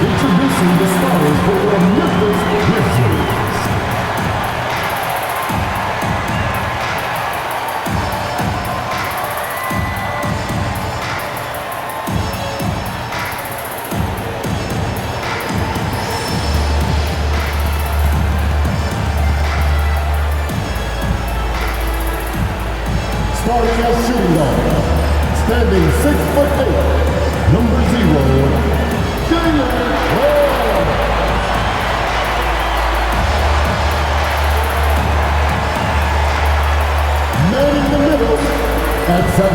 Introducing the starters for the Memphis Grizzlies. Starting as shooting guard, standing 6'8", number 0, man in the middle at 7'3",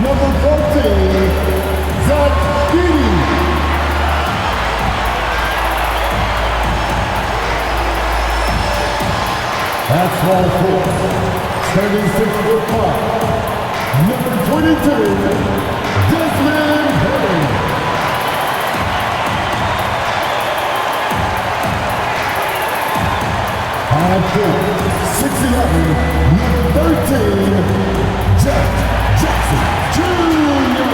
number 14, Zach Edey. At small forward, standing 6'5", number 22, Desmond Hurley. At forward, 6'11", number 13, Jeff Jackson Jr.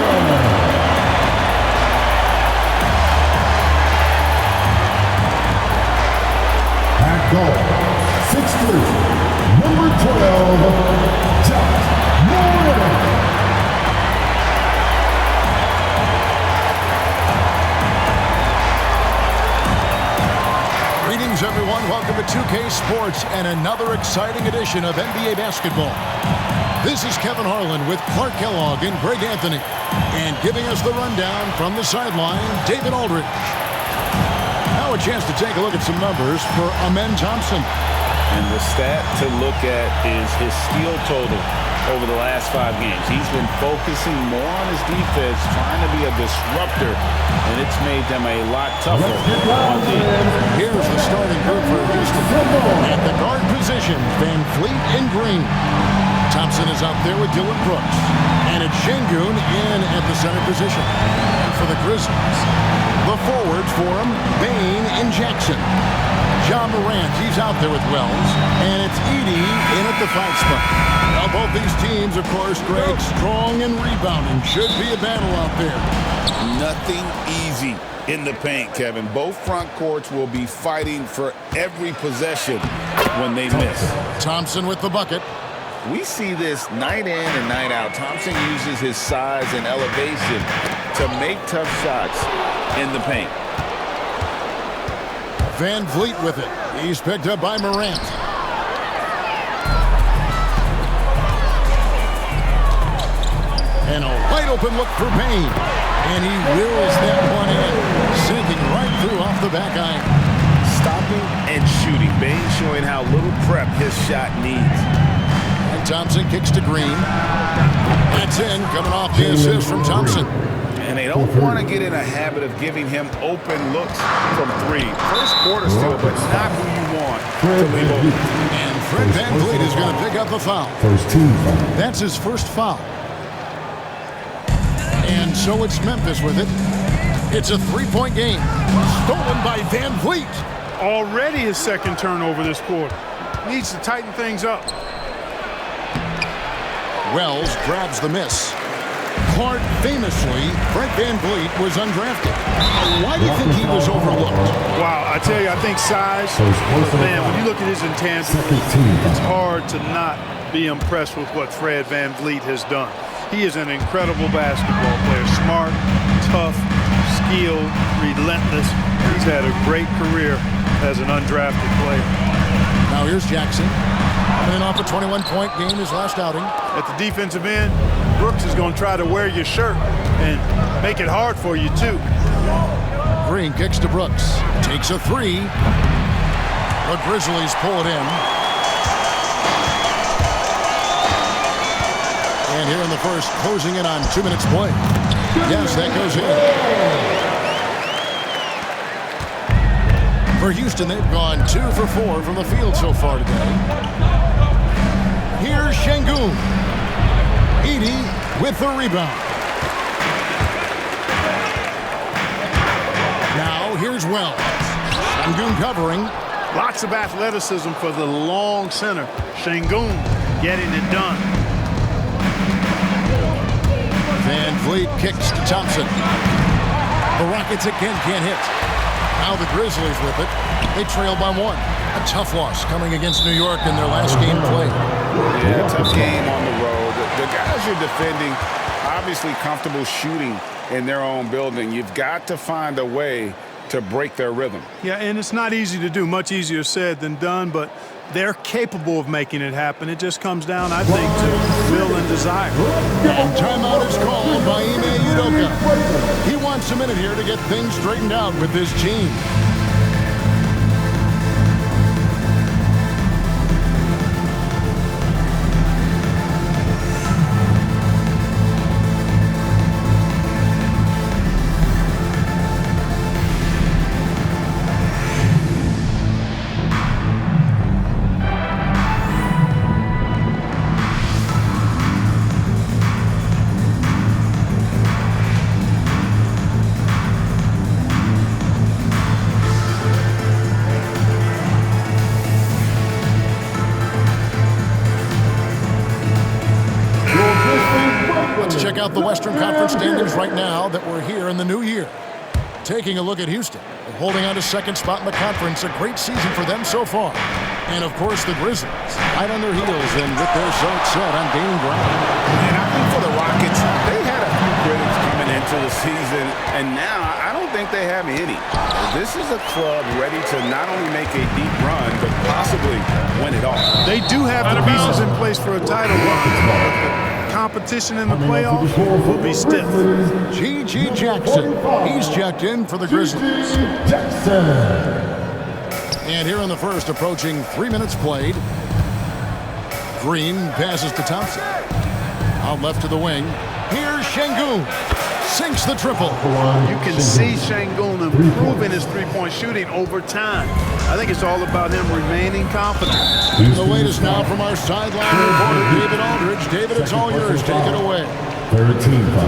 At guard, 6'3", number 12, Josh Moore. Greetings, everyone. Welcome to 2K Sports and another exciting edition of NBA basketball. This is Kevin Harlan with Clark Kellogg and Greg Anthony. And giving us the rundown from the sideline, David Aldridge. Now a chance to take a look at some numbers for Amen Thompson. And the stat to look at is his steal total over the last 5 games. He's been focusing more on his defense, trying to be a disruptor, and it's made them a lot tougher on defense. Here's the starting group for Houston. At the guard position, Van Fleet and Green. Thompson is out there with Dylan Brooks. And it's Şengün in at the center position. And for the Grizzlies, the forwards for him, Bane and Jackson. John Morant, he's out there with Wells. And it's Edey in at the 5 spot. Now both these teams, of course, Greg, strong and rebounding. Should be a battle out there. Nothing easy in the paint, Kevin. Both front courts will be fighting for every possession when they miss. Thompson with the bucket. We see this night in and night out. Thompson uses his size and elevation to make tough shots in the paint. Van Vliet with it. He's picked up by Morant. And a wide open look for Bane. And he wills that one in, sinking right through off the back iron. Stopping and shooting. Bane showing how little prep his shot needs. And Thompson kicks to Green. That's in, coming off the assist from Thompson. And they don't want to get in a habit of giving him open looks from 3. First quarter still, but not who you want to leave open. And Fred Van Vliet is going to pick up the foul. First team foul. That's his first foul. And so it's Memphis with it. It's a 3-point game. Stolen by Van Vliet. Already his second turnover this quarter. Needs to tighten things up. Wells grabs the miss. Clark, famously, Fred Van Vliet was undrafted. Why do you think he was overlooked? Wow, I tell you, I think size. Man, when you look at his intangibles, it's hard to not be impressed with what Fred Van Vliet has done. He is an incredible basketball player. Smart, tough, skilled, relentless. He's had a great career as an undrafted player. Now here's Jackson. Coming off a 21-point game his last outing. At the defensive end, Brooks is going to try to wear your shirt and make it hard for you, too. Green kicks to Brooks. Takes a 3. The Grizzlies pull it in. And here in the first, closing in on 2 minutes play. Yes, that goes in. For Houston, they've gone 2 for 4 from the field so far today. Here's Şengün. Edey with the rebound. Now here's Wells. Şengün covering. Lots of athleticism for the long center. Şengün getting it done. Van Vliet kicks to Thompson. The Rockets again can't hit. Now the Grizzlies with it. They trail by 1. A tough loss coming against New York in their last game played. Yeah, tough game on the road. The guys you're defending, obviously comfortable shooting in their own building. You've got to find a way to break their rhythm. Yeah, and it's not easy to do. Much easier said than done, but they're capable of making it happen. It just comes down, I think, to will and desire. And timeout is called by Ime Udoka. He wants a minute here to get things straightened out with his team. Check out the Western Conference standings right now that we're here in the new year. Taking a look at Houston, they're holding on to second spot in the conference. A great season for them so far. And, of course, the Grizzlies, right on their heels and with their sights set on gaining ground. And I think for the Rockets, they had a few critics coming into the season, and now I don't think they have any. This is a club ready to not only make a deep run, but possibly win it all. They do have the pieces in place for a title run. Competition in the playoffs will be stiff. G.G. Jackson, he's checked in for the Grizzlies. And here in the first, approaching 3 minutes played. Green passes to Thompson. Out left to the wing. Here's Şengün. Sinks the triple. You can see Şengün improving his three-point shooting over time. I think it's all about him remaining confident. The latest now from our sideline reporter, David Aldridge. David, it's all yours. Take it away.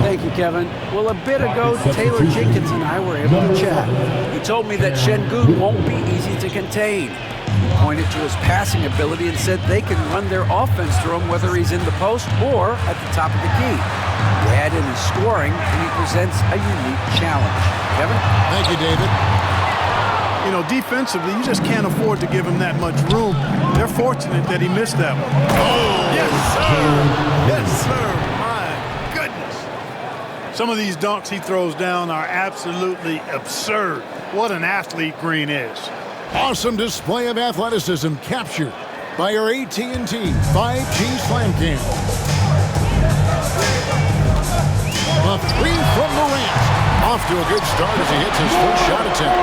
Thank you, Kevin. Well, a bit ago, Taylor Jenkins and I were able to chat. He told me that Şengün won't be easy to contain. He pointed to his passing ability and said they can run their offense through him whether he's in the post or at the top of the key. You add in his scoring, and he presents a unique challenge. Kevin? Thank you, David. You know, defensively, you just can't afford to give him that much room. They're fortunate that he missed that one. Oh, yes, sir. Yes, sir. My goodness. Some of these dunks he throws down are absolutely absurd. What an athlete Green is. Awesome display of athleticism captured by our AT&T 5G Slam Cam. A three from Morant. Off to a good start as he hits his first shot attempt.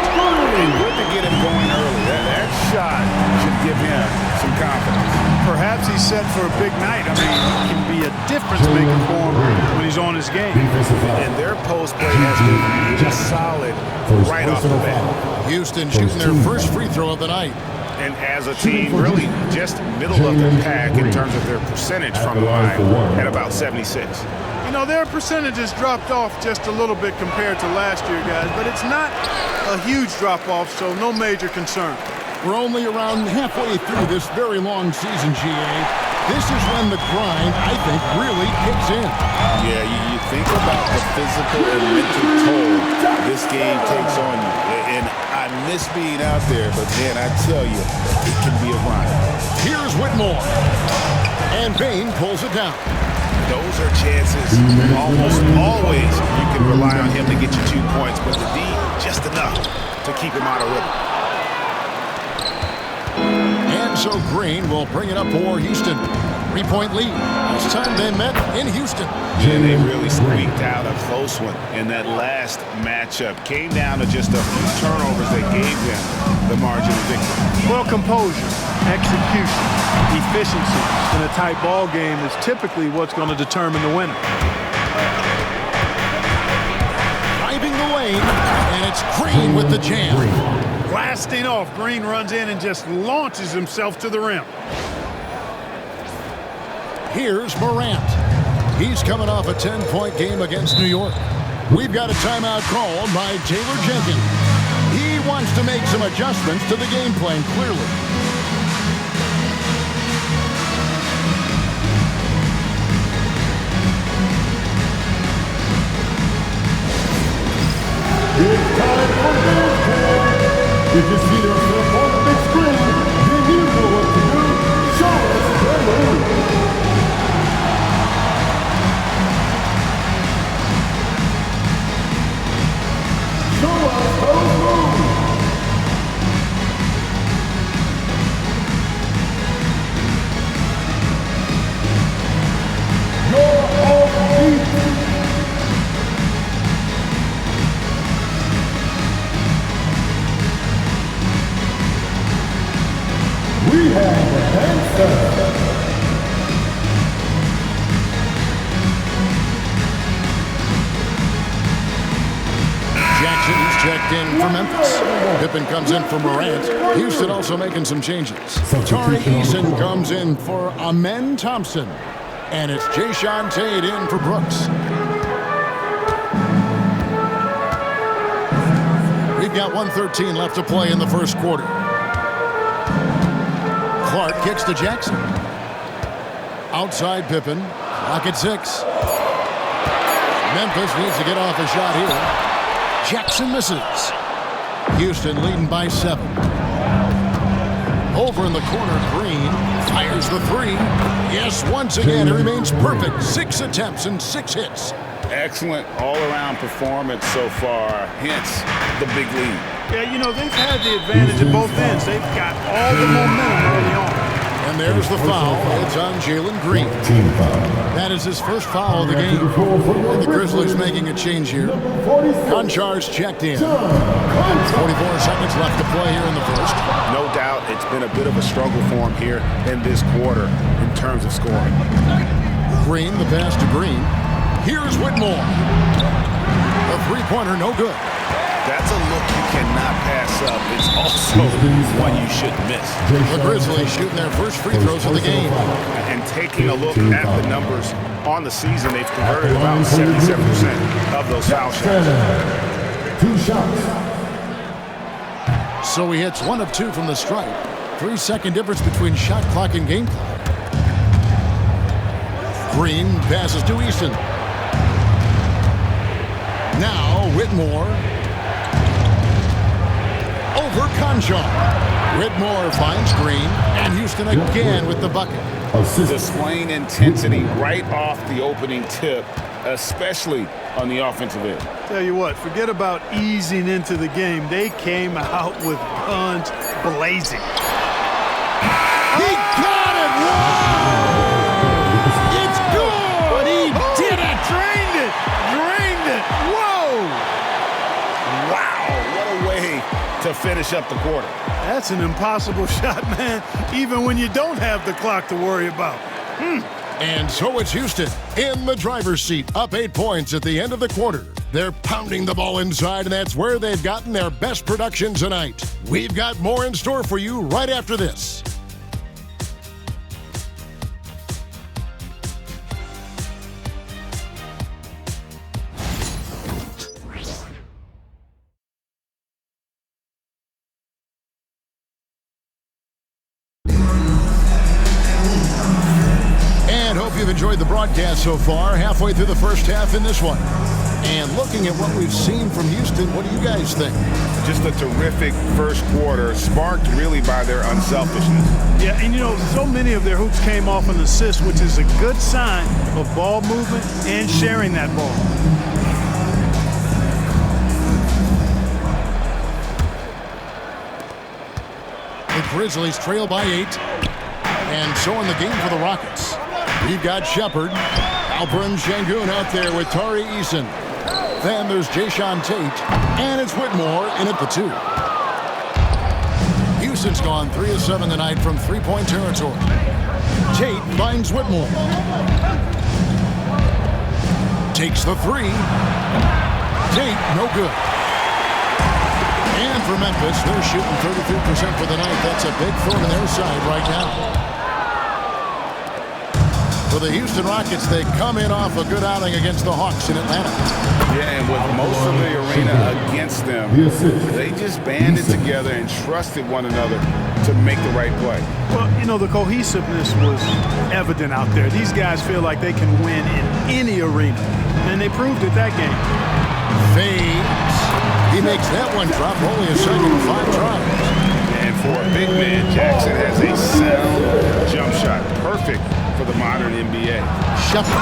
And good to get him going early. That shot should give him some confidence. Perhaps he's set for a big night. I mean, he can be a difference maker for him when he's on his game. And their post play has been just solid right off the bat. Houston shooting their first free throw of the night. And as a team, really just middle of the pack in terms of their percentage from the line at about 76. You know, their percentages dropped off just a little bit compared to last year, guys, but it's not a huge drop-off, so no major concern. We're only around halfway through this very long season, GA. This is when the grind, I think, really kicks in. Yeah, you think about the physical and mental toll this game takes on you. And I miss being out there, but man, I tell you, it can be a grind. Here's Whitmore. And Bain pulls it down. Those are chances almost always you can rely on him to get you 2 points, but the D, just enough to keep him out of rhythm. And so Green will bring it up for Houston. 3-point lead. Last time they met in Houston. And they really squeaked out a close one in that last matchup. Came down to just a few turnovers that gave them the margin of victory. Well, composure, execution, efficiency in a tight ball game is typically what's going to determine the winner. Driving the lane, and it's Green with the jam. Blasting off, Green runs in and just launches himself to the rim. Here's Morant. He's coming off a 10-point game against New York. We've got a timeout called by Taylor Jenkins. He wants to make some adjustments to the game plan, clearly. If you see yourself on the big screen, then you know what to do. Show us the move. Show us those moves. You're off beat. We have the answer. Jackson is checked in for Memphis. Pippen comes in for Morant. Houston also making some changes. Tari Eason comes in for Amen Thompson. And it's Jayshawn Tate in for Brooks. We've got 1:13 left to play in the first quarter. Clark kicks to Jackson. Outside Pippen. Clock at 6. Memphis needs to get off a shot here. Jackson misses. Houston leading by 7. Over in the corner, Green fires the 3. Yes, once again, it remains perfect. 6 attempts and 6 hits. Excellent all-around performance so far, hence the big lead. Yeah, you know, they've had the advantage at both ends. They've got all the momentum early on. And there's the foul. It's on Jalen Green. Team foul. That is his first foul of the game. And the Grizzlies making a change here. Konchar's checked in. 44 seconds left to play here in the first. No doubt it's been a bit of a struggle for him here in this quarter in terms of scoring. Green, the pass to Green. Here's Whitmore. A three-pointer, no good. That's a look you cannot pass up. It's also one you shouldn't miss. The Grizzlies shooting their first free throws of the game. And taking a look at the numbers on the season, they've converted about 77% of those foul shots. 2 shots. So he hits 1 of 2 from the stripe. 3-second difference between shot clock and game clock. Green passes to Easton. Now Whitmore. Over Konchar. Whitmore finds Green, and Houston again with the bucket. Displaying intensity right off the opening tip, especially on the offensive end. Tell you what, forget about easing into the game. They came out with guns blazing. He got it! Wow! It's good! He did it! Drained it! Drained it! Whoa! Wow, what a way to finish up the quarter. That's an impossible shot, man, even when you don't have the clock to worry about. And so it's Houston in the driver's seat, up 8 points at the end of the quarter. They're pounding the ball inside, and that's where they've gotten their best production tonight. We've got more in store for you right after this. You've enjoyed the broadcast so far, halfway through the first half in this one. And looking at what we've seen from Houston, what do you guys think? Just a terrific first quarter, sparked really by their unselfishness. Yeah, and you know, so many of their hoops came off an assist, which is a good sign of ball movement and sharing that ball. The Grizzlies trail by 8. And so in the game for the Rockets. We've got Shepard, Alperen Sengun out there with Tari Eason. Then there's Jayshawn Tate, and it's Whitmore in at the 2. Houston's gone 3 of 7 tonight from three-point territory. Tate finds Whitmore. Takes the 3. Tate, no good. And for Memphis, they're shooting 33% for the night. That's a big thorn in their side right now. For the Houston Rockets, they come in off a good outing against the Hawks in Atlanta. Yeah, and with most of the arena against them, they just banded together and trusted one another to make the right play. Well, you know, the cohesiveness was evident out there. These guys feel like they can win in any arena, and they proved it that game. Fades. He makes that one drop, only a second in 5 tries. And for a big man, Jackson has a sound jump shot. Perfect for the modern NBA. Shepard,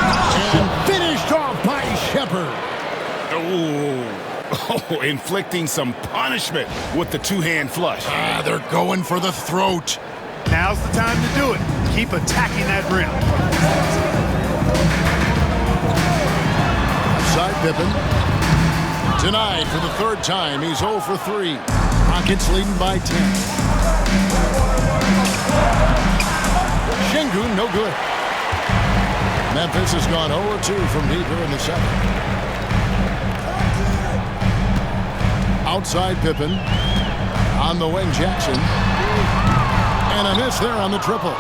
and finished off by Shepard. Oh, inflicting some punishment with the two-hand flush. They're going for the throat. Now's the time to do it. Keep attacking that rim. Side Pippen. Denied for the 3rd time. He's 0 for 3. Rockets leading by 10. Şengün, no good. Memphis has gone 0-2 from deep here in the 2nd. Outside Pippen. On the wing, Jackson. And a miss there on the triple.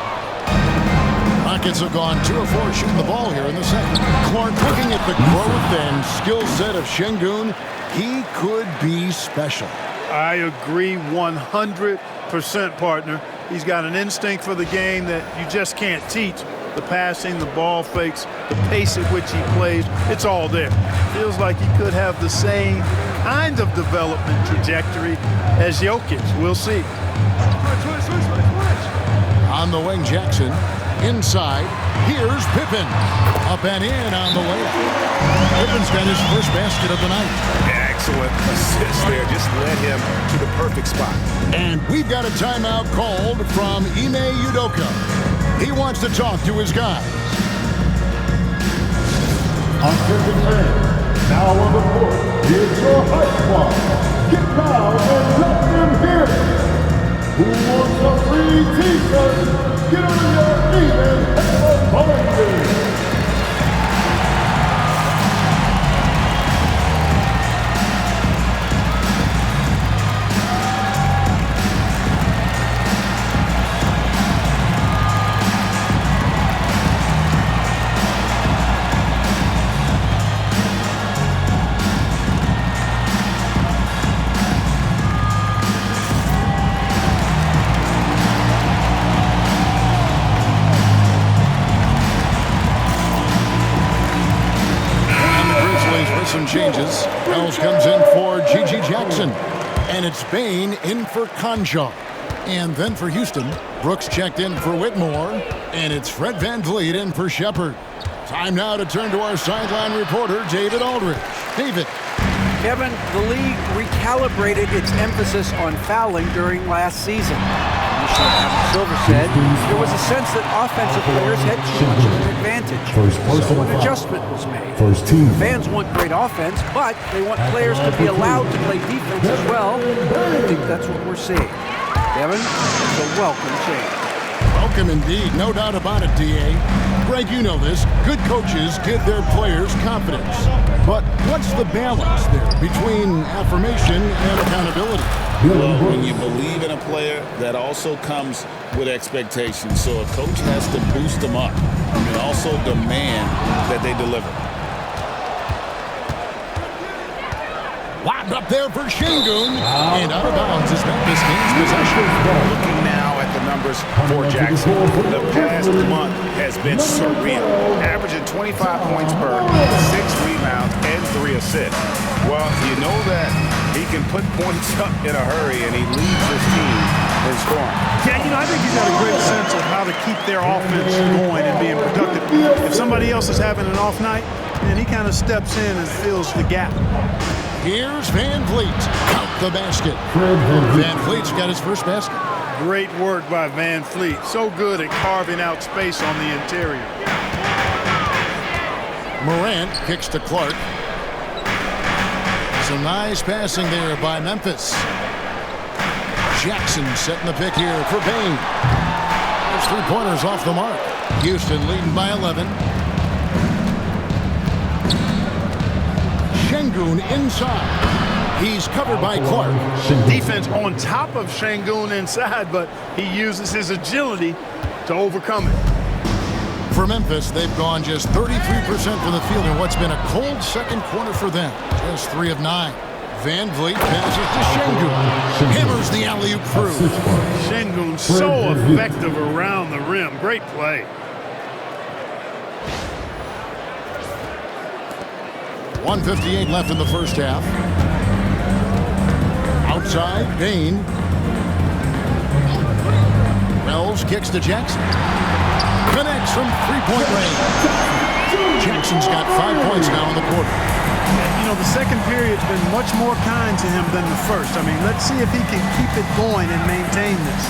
Rockets have gone 2 of 4 shooting the ball here in the 2nd. Clark looking at the growth and skill set of Şengün. He could be special. I agree 100%, partner. He's got an instinct for the game that you just can't teach. The passing, the ball fakes, the pace at which he plays, it's all there. Feels like he could have the same kind of development trajectory as Jokic. We'll see. On the wing, Jackson. Inside, here's Pippen. Up and in on the layup. Pippen's got his first basket of the night. Excellent assist there. Just led him to the perfect spot. And we've got a timeout called from Ime Udoka. He wants to talk to his guys. Offensive fans, now on the court, here's your hype squad. Get loud and let them hear it. Who wants a free t-shirt? Get on your feet and have a party. Some changes. Wells comes in for Gigi Jackson. And it's Bain in for Conjaw. And then for Houston, Brooks checked in for Whitmore. And it's Fred VanVleet in for Shepard. Time now to turn to our sideline reporter, David Aldridge. David. Kevin, the league recalibrated its emphasis on fouling during last season. Silver said there was a sense that offensive players had too much of an advantage. So an adjustment was made. Fans want great offense, but they want players to be allowed to play defense as well. I think that's what we're seeing. Kevin, it's a welcome change. Welcome indeed, no doubt about it, D.A. Greg, you know this. Good coaches give their players confidence. But what's the balance there between affirmation and accountability? Well, when you believe in a player, that also comes with expectations. So a coach has to boost them up and also demand that they deliver. Lobbed up there for Şengün. And out of bounds is Memphis gains possession. Looking now at the numbers for Jackson. The past month has been surreal. Averaging 25 points per, 6 rebounds, and 3 assists. Well, you know that he can put points up in a hurry, and he leads his team in scoring. Yeah, I think he's got a great sense of how to keep their offense going and being productive. If somebody else is having an off night, then he kind of steps in and fills the gap. Here's VanVleet. Count the basket. VanVleet's got his first basket. Great work by VanVleet. So good at carving out space on the interior. Morant kicks to Clark. Some nice passing there by Memphis. Jackson setting the pick here for Bain. There's 3-pointers off the mark. Houston leading by 11. Şengün inside. He's covered by Clark. Defense on top of Şengün inside, but he uses his agility to overcome it. For Memphis, they've gone just 33% from the field in what's been a cold second quarter for them. Just 3 of 9. VanVleet passes to Şengün. Hammers the alley-oop through. Şengün so effective around the rim. Great play. .158 left in the first half. Outside, Bain. Wells kicks to Jackson. Connects from three-point range. Jackson's got 5 points now in the quarter. You know, the second period's been much more kind to him than the first. I mean, let's see if he can keep it going and maintain this.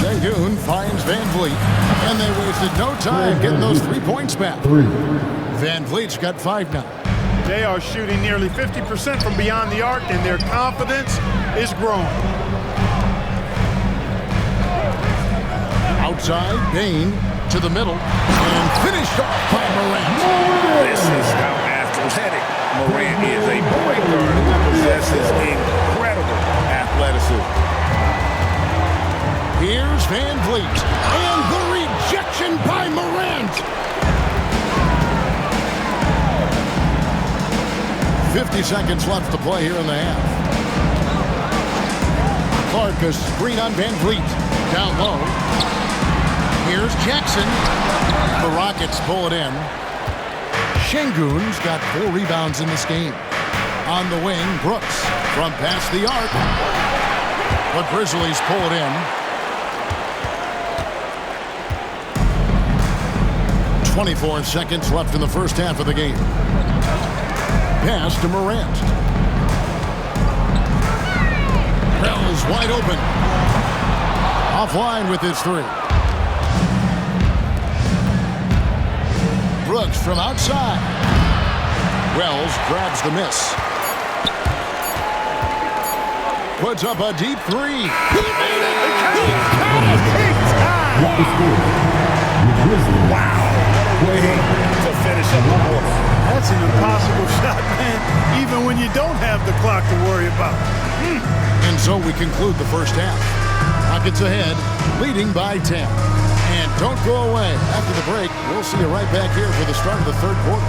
Şengün finds Van Vliet, and they wasted no time getting those 3 points back. Van Vliet's got 5 now. They are shooting nearly 50% from beyond the arc, and their confidence is growing. Outside, Bain to the middle, and finished off by Morant. This is how athletic Morant is. A point guard who possesses incredible athleticism. Here's Van Vliet, and the rejection by Morant. 50 seconds left to play here in the half. Clark, a screen on Van Vliet. Down low. Here's Jackson. The Rockets pull it in. Şengün's got 4 rebounds in this game. On the wing, Brooks from past the arc. The Grizzlies pull it in. 24 seconds left in the first half of the game. Pass to Morant. Bell is wide open. Offline with his 3. Brooks from outside. Wells grabs the miss. Puts up a deep 3. He made it! Wow, what a way to finish up the quarter. That's an impossible shot, man, even when you don't have the clock to worry about. And so we conclude the first half. Rockets ahead, leading by 10. And don't go away. After the break, we'll see you right back here for the start of the third quarter.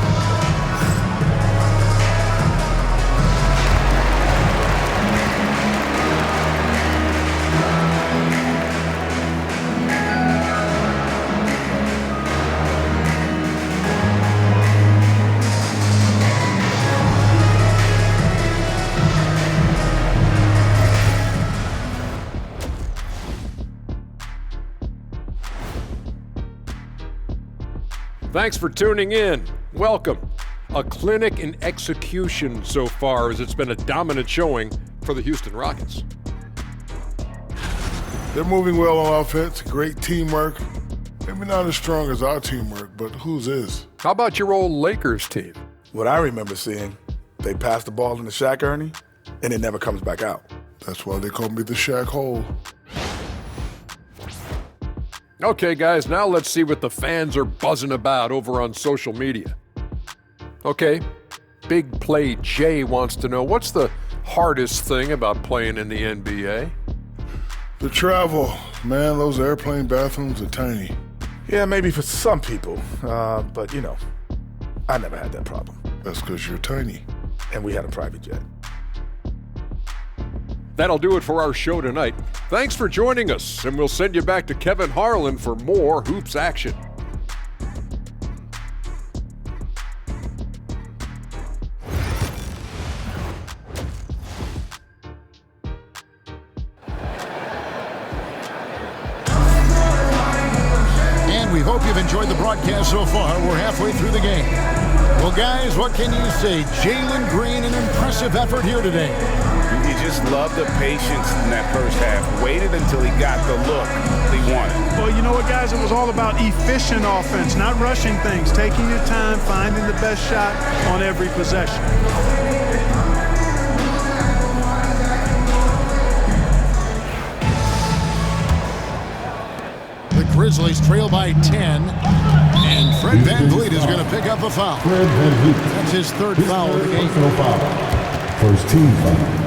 Thanks for tuning in. Welcome. A clinic in execution so far, as it's been a dominant showing for the Houston Rockets. They're moving well on offense, great teamwork. Maybe not as strong as our teamwork, but whose is? How about your old Lakers team? What I remember seeing, they pass the ball into Shaq Ernie, and it never comes back out. That's why they call me the Shaq Hole. Okay, guys, now let's see what the fans are buzzing about over on social media. Okay, Big Play Jay wants to know, what's the hardest thing about playing in the NBA? The travel. Man, those airplane bathrooms are tiny. Yeah, maybe for some people, but you know, I never had that problem. That's because you're tiny. And we had a private jet. That'll do it for our show tonight. Thanks for joining us, and we'll send you back to Kevin Harlan for more hoops action. And we hope you've enjoyed the broadcast so far. We're halfway through the game. Well, guys, what can you say? Jalen Green, an impressive effort here today. You just love the patience in that first half. Waited until he got the look he wanted. Well, you know what, guys? It was all about efficient offense, not rushing things, taking your time, finding the best shot on every possession. The Grizzlies trail by 10, and Fred VanVleet is going to pick up a foul. That's his third foul of the game. First team foul.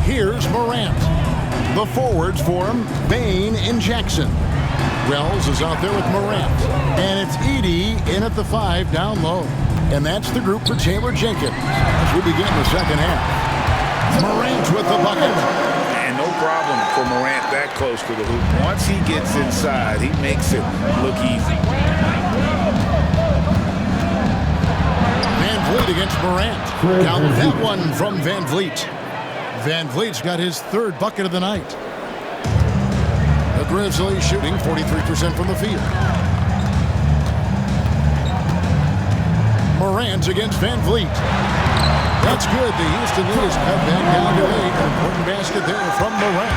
Here's Morant. The forwards for him, Bain and Jackson. Wells is out there with Morant. And it's Edey in at the 5 down low. And that's the group for Taylor Jenkins as we begin the second half. Morant with the bucket. And And no problem for Morant that close to the hoop. Once he gets inside, he makes it look easy. Van Vliet against Morant. Count that one from Van Vliet. Van Vliet's got his third bucket of the night. The Grizzlies shooting 43% from the field. Morant against Van Vliet. That's good. The Houston lead is cut back down to 8. An important basket there from Morant.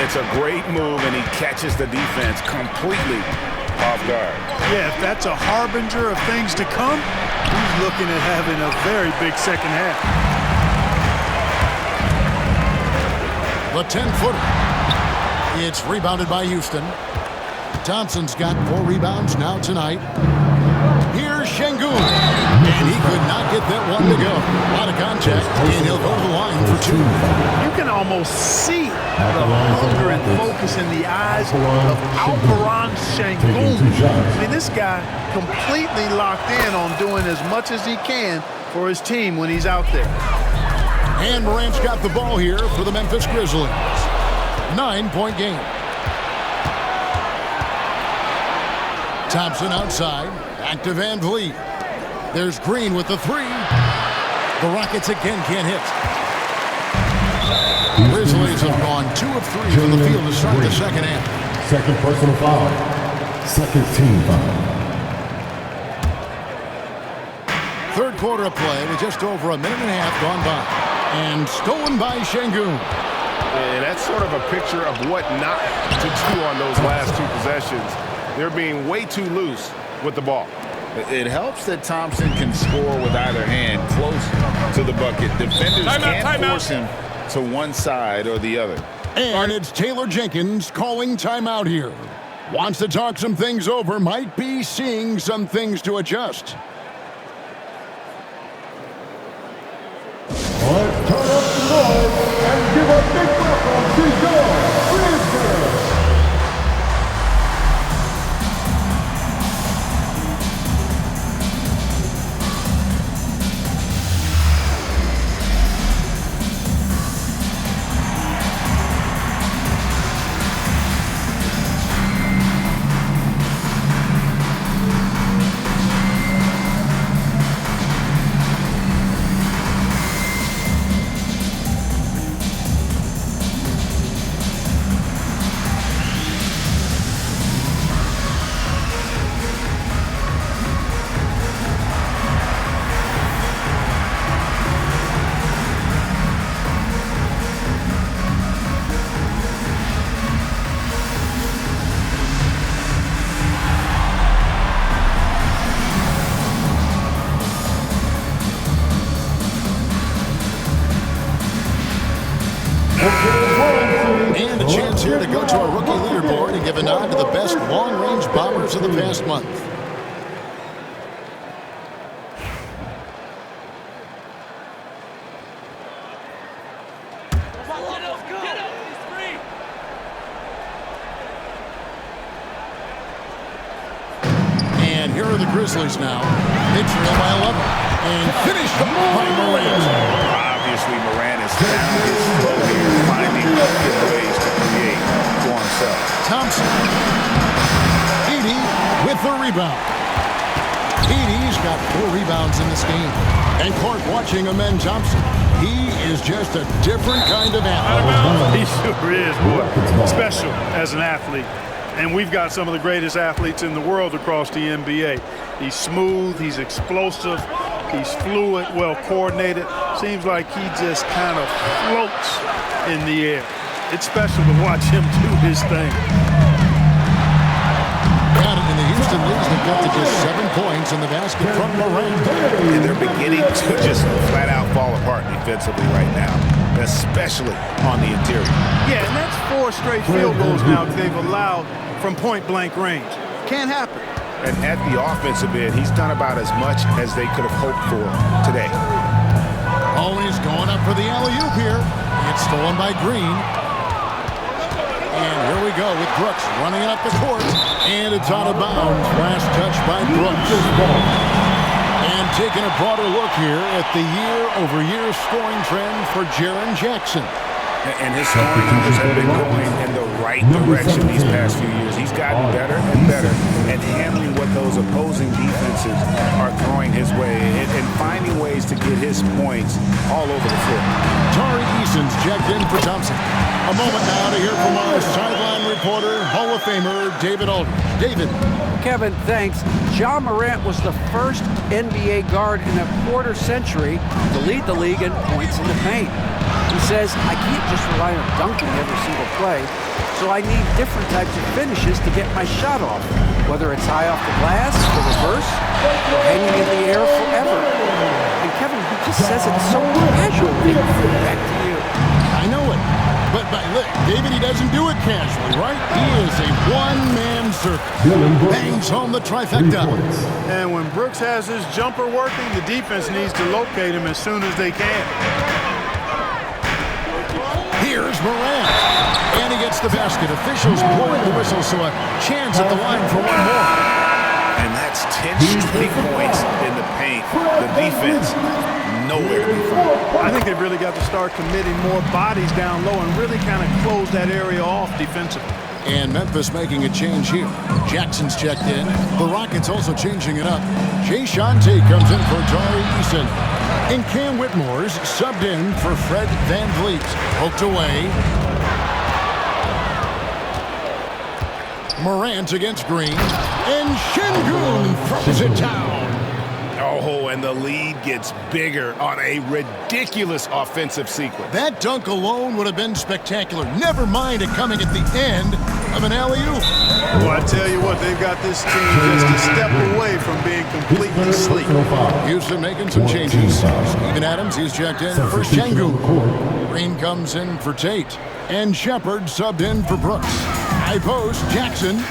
It's a great move, and he catches the defense completely off guard. Yeah, if that's a harbinger of things to come, he's looking at having a very big second half. The 10-footer. It's rebounded by Houston. Thompson's got 4 rebounds now tonight. Here's Şengün. And he could not get that one to go. Out of contact, and he'll go to the line for 2. You can almost see the hunger and focus in the eyes of Alperen Şengün. I mean, this guy completely locked in on doing as much as he can for his team when he's out there. And Morant's got the ball here for the Memphis Grizzlies. 9-point game. Thompson outside. Back to Van Vliet. There's Green with the 3. The Rockets again can't hit. Grizzlies have gone 2 of 3 from the field to start the second half. Second personal foul. Second team foul. Third quarter of play with just over a minute and a half gone by. And stolen by Şengün. And that's sort of a picture of what not to do on those last 2 possessions. They're being way too loose with the ball. It helps that Thompson can score with either hand close to the bucket. Defenders can't force him to one side or the other. And it's Taylor Jenkins calling timeout here. Wants to talk some things over, might be seeing some things to adjust. Let's turn up the noise and give a big welcome to your Grizzlies. And a chance here to go to our rookie leaderboard and give a nod to the best long-range bombers of the past month. And here are the Grizzlies now. They trail by 11 and finished by Morant. Obviously, Morant has found his flow here, finding ways to create for himself. Thompson. Edey with the rebound. Edey's got 4 rebounds in this game. And Clark watching Amen Thompson. He is just a different kind of athlete. He sure is, boy. Special as an athlete. And we've got some of the greatest athletes in the world across the NBA. He's smooth, he's explosive, he's fluid, well coordinated. Seems like he just kind of floats in the air. It's special to watch him do his thing. Got it in the Houston leads. They've got to just 7 points in the basket from Morant. And they're beginning to just flat out fall apart defensively right now, especially on the interior. Yeah, and that's 4 straight field goals now they've allowed from point-blank range. Can't happen. And at the offensive end, he's done about as much as they could have hoped for today. Always going up for the alley-oop here. It's stolen by Green. And here we go with Brooks running it up the court. And it's out of bounds. Last touch by Brooks. And taking a broader look here at the year-over-year scoring trend for Jaren Jackson. And his scoring numbers have been going in the right direction these past few years. He's gotten better and better at handling what those opposing defenses are throwing his way and finding ways to get his points all over the floor. Tari Eason's checked in for Thompson. A moment now to hear from our sideline reporter, Hall of Famer David Aldridge. David. Kevin, thanks. Ja Morant was the first NBA guard in a quarter century to lead the league in points in the paint. He says, I can't just rely on dunking every single play, so I need different types of finishes to get my shot off, whether it's high off the glass, the reverse, or hanging in the air forever. And Kevin, he just says it so casually. Back to you. I know it. But look, David, he doesn't do it casually, right? He is a one-man circus. Bangs home the trifecta. And when Brooks has his jumper working, the defense needs to locate him as soon as they can. Here's Morant. And he gets the basket. Officials blowing the whistle, so a chance at the line for one more. And that's 10 straight points in the paint. The defense, nowhere to be found. I think they've really got to start committing more bodies down low and really kind of close that area off defensively. And Memphis making a change here. Jackson's checked in. The Rockets also changing it up. Jay Shante comes in for Tari Eason. And Cam Whitmore's subbed in for Fred VanVleet. Poked away. Morant against Green. And Şengün throws it down. Oh, and the lead gets bigger on a ridiculous offensive sequence. That dunk alone would have been spectacular. Never mind it coming at the end of an alley-oop. Well, I tell you what, they've got this team just a step away from being completely asleep. Houston making some changes. Steven Adams, he's checked in for Şengün. Green comes in for Tate. And Shepard subbed in for Brooks. High post, Jackson.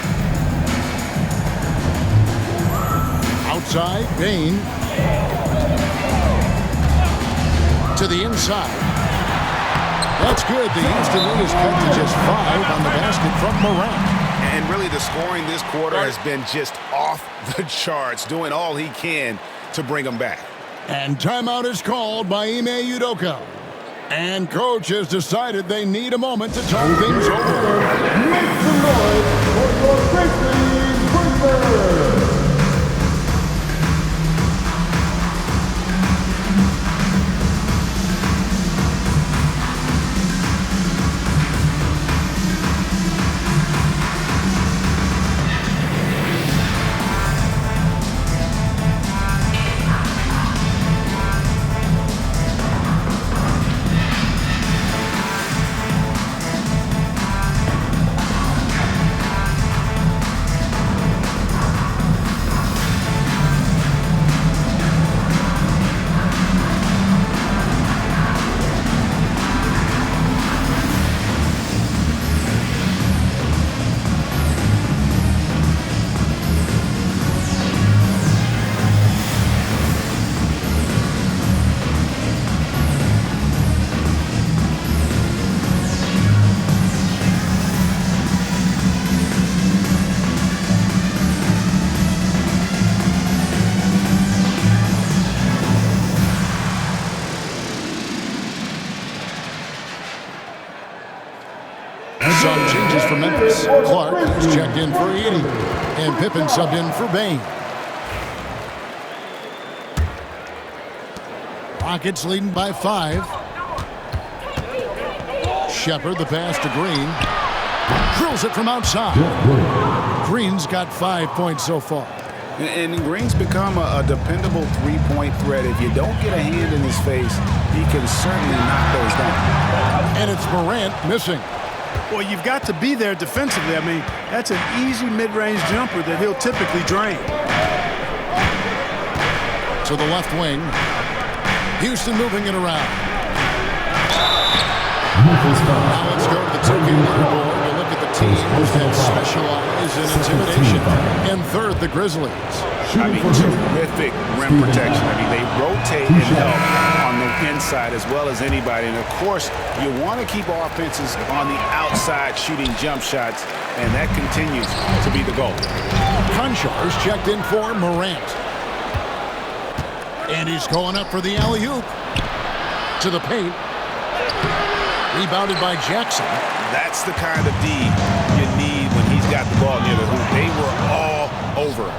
Outside, Bain. To the inside. That's good. The Houston lead is cut to just 5 on the basket from Morant. And really the scoring this quarter has been just off the charts, doing all he can to bring them back. And timeout is called by Ime Udoka. And coach has decided they need a moment to talk things over. Make some noise for your Grizzlies. Some changes for Memphis. Clark is checked in for Edey. And Pippen subbed in for Bain. Rockets leading by 5. Shepard, the pass to Green. Drills it from outside. Green's got 5 points so far. And Green's become a dependable three-point threat. If you don't get a hand in his face, he can certainly knock those down. And it's Morant missing. Well, you've got to be there defensively. I mean, that's an easy mid-range jumper that he'll typically drain. To the left wing. Houston moving it around. Now let's go to the 2K leaderboard to look at the teams that specialize in intimidation. And third, the Grizzlies. I mean, terrific rim protection. I mean, they rotate and help on the inside as well as anybody. And, of course, you want to keep offenses on the outside shooting jump shots, and that continues to be the goal. Conchar's checked in for Morant. And he's going up for the alley-oop. To the paint. Rebounded by Jackson. That's the kind of D you need when he's got the ball near the hoop. They were all over him.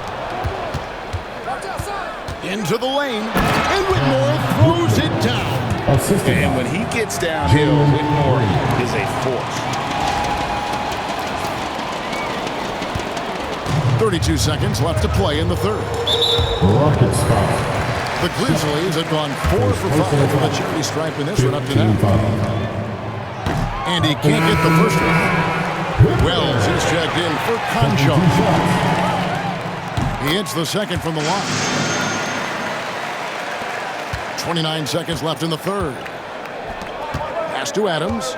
Into the lane, and Whitmore throws it down. And when he gets downhill, Whitmore is a force. 32 seconds left to play in the third. Rocket spot. The Grizzlies have gone 4 for 5 from the charity stripe in this one up to now. And he can't get the first one. Wells is checked in for Concho. He hits the second from the line. 29 seconds left in the third. Pass to Adams.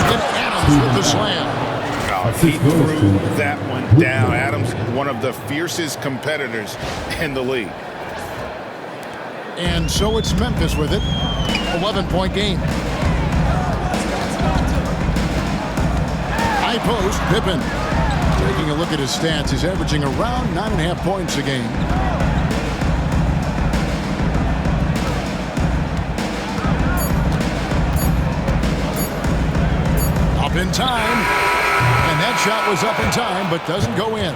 And Adams with the slam. He threw that one down. Adams, one of the fiercest competitors in the league. And so it's Memphis with it. 11-point game. High post, Pippen. Taking a look at his stats, he's averaging around 9.5 points a game. Up in time. And that shot was up in time, but doesn't go in.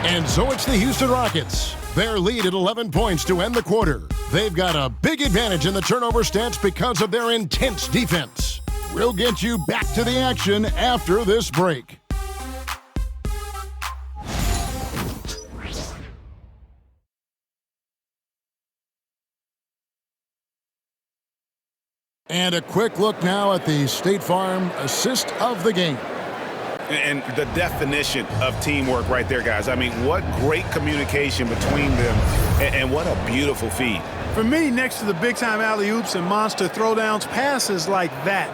And so it's the Houston Rockets. Their lead at 11 points to end the quarter. They've got a big advantage in the turnover stats because of their intense defense. We'll get you back to the action after this break. And a quick look now at the State Farm assist of the game. And the definition of teamwork right there, guys. I mean, what great communication between them, and what a beautiful feed. For me, next to the big-time alley-oops and monster throwdowns, passes like that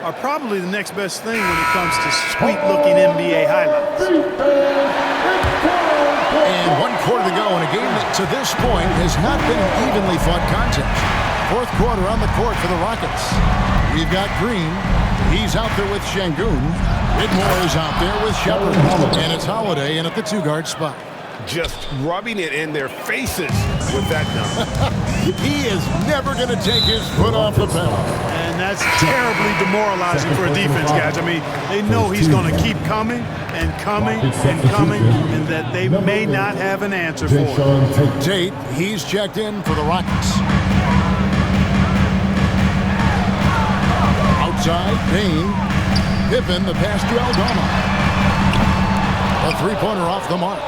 are probably the next best thing when it comes to sweet-looking NBA highlights. And 1 quarter to go in a game that, to this point, has not been an evenly fought contest. Fourth quarter on the court for the Rockets. We've got Green. He's out there with Şengün. Whitmore is out there with Shepard. And it's Holiday in at the 2-guard spot. Just rubbing it in their faces with that number. He is never going to take his foot off the pedal. And that's terribly demoralizing for a defense, guys. I mean, they know he's going to keep coming and coming and coming, and that they may not have an answer for him. Tate, he's checked in for the Rockets. Outside, Payne. Pippen, the pass to Aldama. A three-pointer off the mark.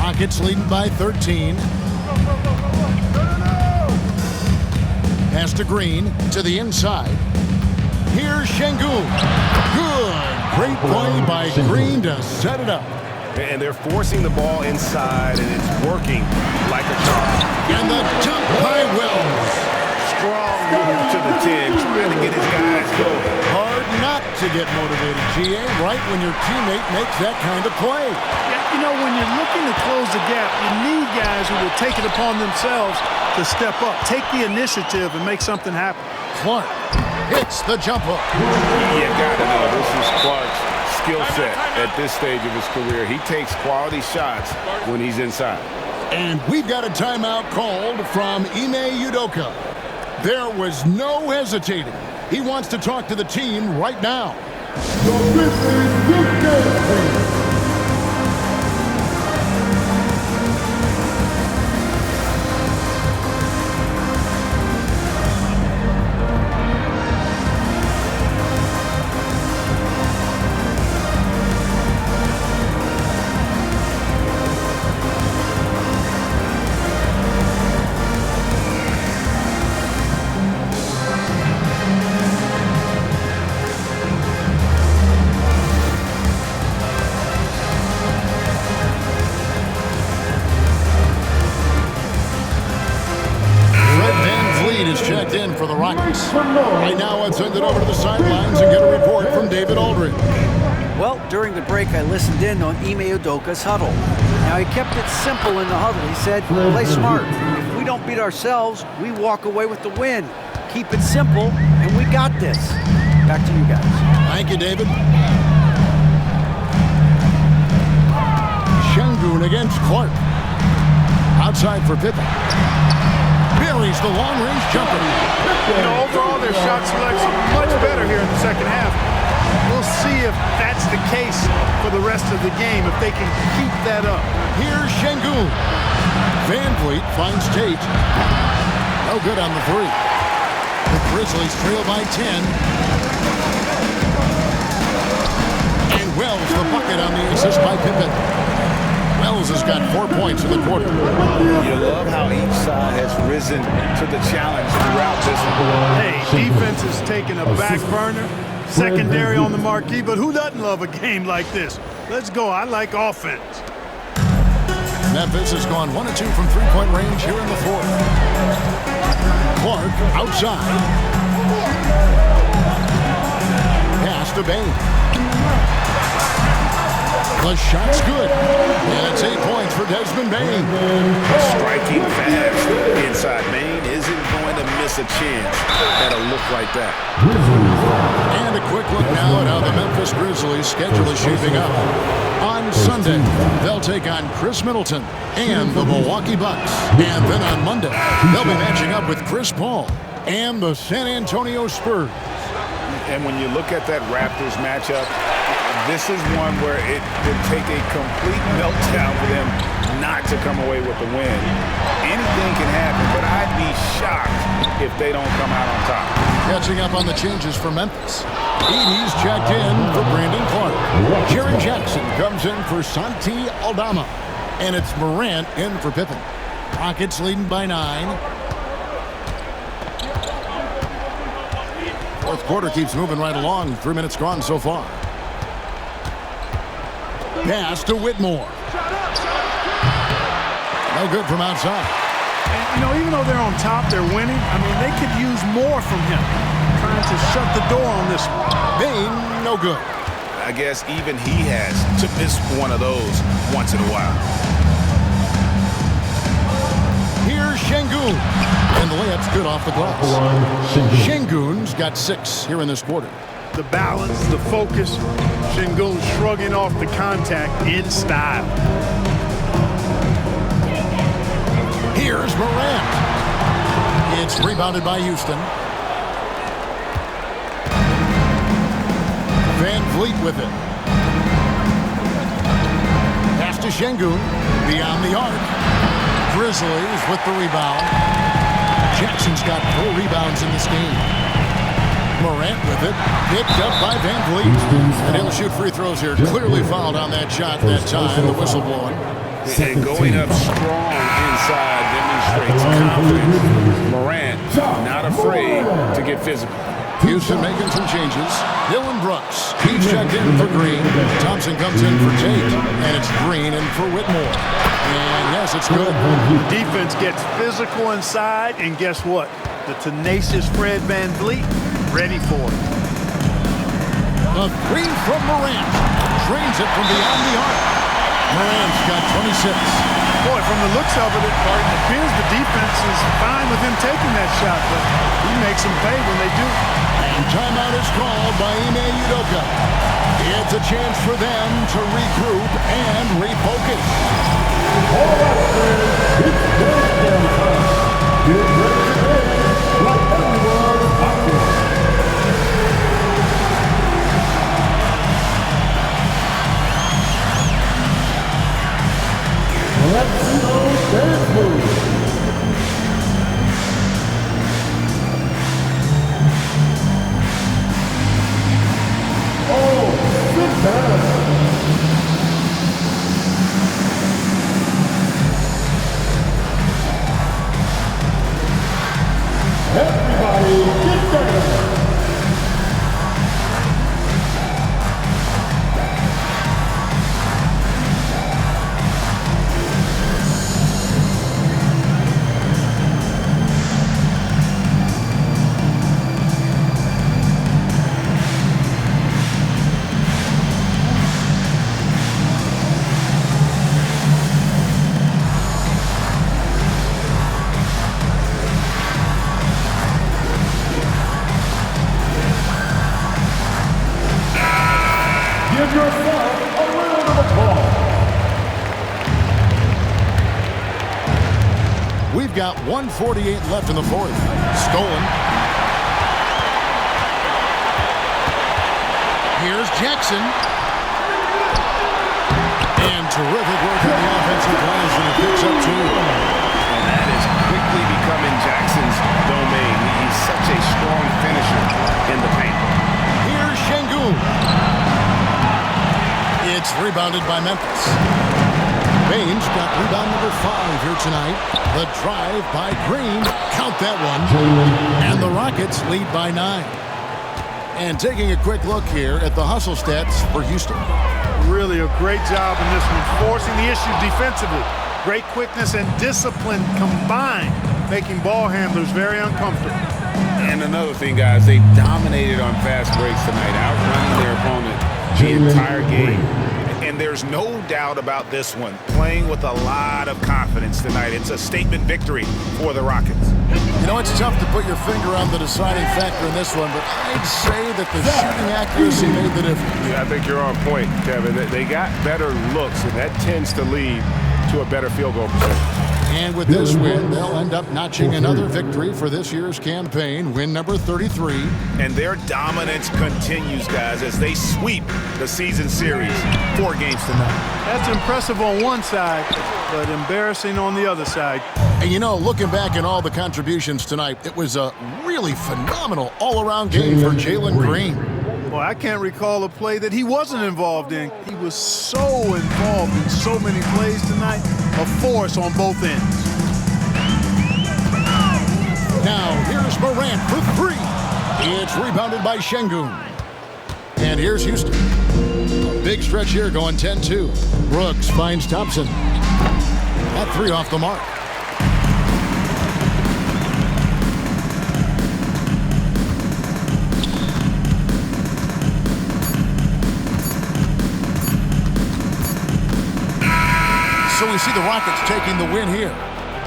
Rockets leading by 13. Pass to Green, to the inside. Here's Şengün. Good. Great play by Green to set it up. And they're forcing the ball inside, and it's working like a charm. And the jump by Wells. Strong move to the 10, trying to get his guys going. Hard not to get motivated, GA, right when your teammate makes that kind of play. Yeah, you know, when you're looking to close the gap, you need guys who will take it upon themselves to step up, take the initiative, and make something happen. Clark hits the jump hook. You gotta know, this is Clark's skill set at this stage of his career. He takes quality shots when he's inside. And we've got a timeout called from Ime Udoka. There was no hesitating. He wants to talk to the team right now. The Grizzlies will go. Checked in for the Rockets. Right now, let's send it over to the sidelines and get a report from David Aldridge. Well, during the break, I listened in on Ime Udoka's huddle. Now, he kept it simple in the huddle. He said, play smart. If we don't beat ourselves, we walk away with the win. Keep it simple, and we got this. Back to you guys. Thank you, David. Şengün against Clark. Outside for Pippen. Buries the long-range jumper. second half. We'll see if that's the case for the rest of the game, if they can keep that up. Here's Şengün. Van Vliet finds Tate. No good on the three. The Grizzlies trail by 10. And Wells the bucket on the assist by Pippen. Wells has got 4 points in the quarter. You love how each side has risen to the challenge throughout this one. Hey, defense is taking a back burner, secondary on the marquee, but who doesn't love a game like this? Let's go. I like offense. Memphis has gone 1 of 2 from three-point range here in the fourth. Clark outside. Pass to Bane. The shot's good. And it's 8 points for Desmond Bane. Striking fast inside. Bane isn't going to miss a chance that'll look like that. And a quick look now at how the Memphis Grizzlies schedule is shaping up. On Sunday, they'll take on Chris Middleton and the Milwaukee Bucks. And then on Monday, they'll be matching up with Chris Paul and the San Antonio Spurs. And when you look at that Raptors matchup, this is one where it would take a complete meltdown for them not to come away with the win. Anything can happen, but I'd be shocked if they don't come out on top. Catching up on the changes for Memphis. Edey's checked in for Brandon Clark. Jaren Jackson comes in for Santi Aldama. And it's Morant in for Pippen. Rockets leading by 9. Fourth quarter keeps moving right along. 3 minutes gone so far. Pass to Whitmore. No good from outside. And, you know, even though they're on top, they're winning. I mean, they could use more from him. Trying to shut the door on this one. Bane, no good. I guess even he has to miss one of those once in a while. Here's Şengün. And the layup's good off the glass. Şengün's got 6 here in this quarter. The balance, the focus. Şengün shrugging off the contact in style. Here's Morant. It's rebounded by Houston. Van Vliet with it. Pass to Şengün. Beyond the arc. Grizzlies with the rebound. Jackson's got 4 rebounds in this game. Morant with it. Picked up by Van Vliet. And he'll shoot free throws here. Clearly fouled on that shot that time. The whistle blowing. And going up strong inside demonstrates confidence. Morant not afraid to get physical. Houston making some changes. Dylan Brooks. He's checked in for Green. Thompson comes in for Tate. And it's Green in for Whitmore. And yes, it's good. Defense gets physical inside, and guess what? The tenacious Fred Van Vliet ready for it. A three from Morant. Drains it from beyond the arc. Morant's got 26. Boy, from the looks of it, it appears the defense is fine with him taking that shot, but he makes them pay when they do. And timeout is called by Ime Udoka. It's a chance for them to regroup and refocus. All right, it's game time. Get ready to play like everyone watching. Let's see those dance moves. Oh, sit down. Everybody get down. Give yourself a round of applause. We've got 1:48 left in the fourth. Stolen. Jackson. And terrific work on the offensive glass, and he picks up 2. And that is quickly becoming Jackson's domain. He's such a strong finisher in the paint. Here's Şengün. It's rebounded by Memphis. Baines got rebound number 5 here tonight. The drive by Green. Count that one. And the Rockets lead by 9. And taking a quick look here at the hustle stats for Houston. Really a great job in this one, forcing the issue defensively. Great quickness and discipline combined, making ball handlers very uncomfortable. And another thing, guys, they dominated on fast breaks tonight, outrunning their opponent the entire game. And there's no doubt about this one. Playing with a lot of confidence tonight. It's a statement victory for the Rockets. You know, it's tough to put your finger on the deciding factor in this one, but I'd say that the shooting accuracy made the difference. Yeah, I think you're on point, Kevin. They got better looks, and that tends to lead to a better field goal percentage. And with this win, they'll end up notching another victory for this year's campaign, win number 33. And their dominance continues, guys, as they sweep the season series 4 games tonight. That's impressive on one side, but embarrassing on the other side. And you know, looking back at all the contributions tonight, it was a really phenomenal all-around game for Jalen Green. Well, I can't recall a play that he wasn't involved in. He was so involved in so many plays tonight, a force on both ends. Now, here's Morant for 3. It's rebounded by Şengün. And here's Houston. A big stretch here going 10-2. Brooks finds Thompson. That 3 off the mark. So we see the Rockets taking the win here.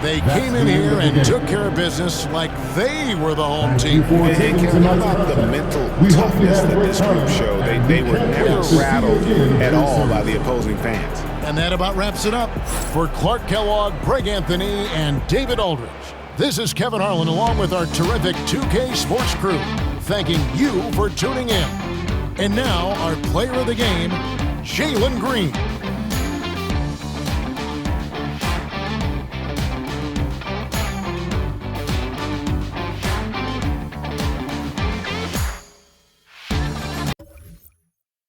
They came in here and took care of business like they were the home team. Hey, Kevin, how about the mental toughness that this group showed? They were never rattled at all by the opposing fans. And that about wraps it up. For Clark Kellogg, Greg Anthony, and David Aldridge, this is Kevin Harlan along with our terrific 2K Sports crew, thanking you for tuning in. And now, our player of the game, Jalen Green.